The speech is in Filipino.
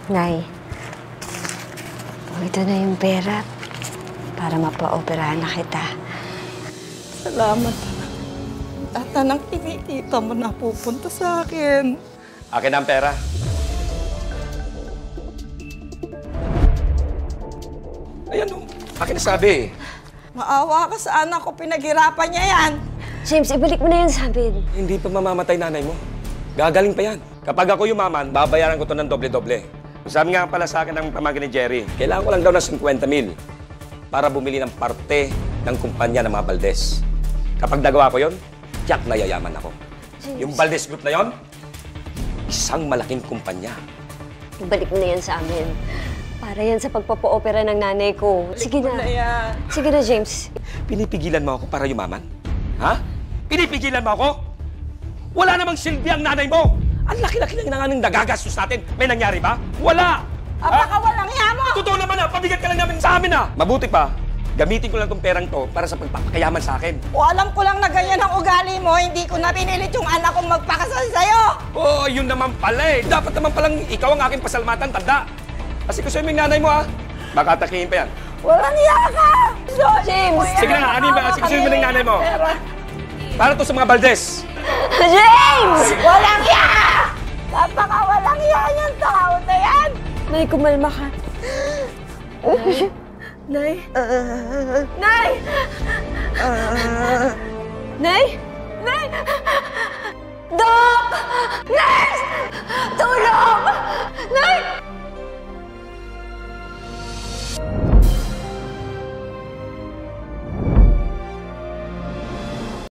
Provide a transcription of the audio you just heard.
Nay, ito na yung pera para mapa-operahan na kita. Salamat. At anong kinikita mo na pupunta sa akin? Akin ang pera. Ayan o, akin na sabi. Maawa ka sa anak ko, pinaghirapan niya yan. James, ibalik mo na yan sa amin. Hindi pa mamamatay nanay mo. Gagaling pa yan. Kapag ako yumaman, babayaran ko to ng doble-doble. Sabi nga pala sa akin ng pamangkin ni Jerry, kailangan ko lang daw ng 50,000 para bumili ng parte ng kumpanya ng mga Valdez. Kapag nagawa ko yon, tiyak na yayaman ako. James. Yung Valdez Group na yon, isang malaking kumpanya. Ibalik mo na yan sa amin. Para yan sa pagpapa-opera ng nanay ko. Sige na. Sige na, James. Pinipigilan mo ako para yumaman? Ha? Pinipigilan mo ako? Wala namang silbi ang nanay mo! Ang laki-laki lang ng nagagastos natin. May nangyari ba? Wala! Baka walang iya mo! Totoo naman pabigat ka lang namin sa amin Mabuti pa, gamitin ko lang tong perang to para sa pagpapakayaman sa akin. O alam ko lang na ganyan ang ugali mo, hindi ko na pinilit yung anak kong magpakasal sa'yo! Oo, yun naman pala Dapat naman palang ikaw ang aking pasalmatan, tanda. Kasi gusto yung nanay mo Baka atakihin pa yan. Walang iya ka! James! Sige na, anin ba? Sige mo ng nanay mo. Para to sa mga Valdez. James! Walang iya! Napaka-walang iya niyang tao na yan! Nay, kumalma ka. Nay? Nay! Nay? Nay! Doc! Nurse!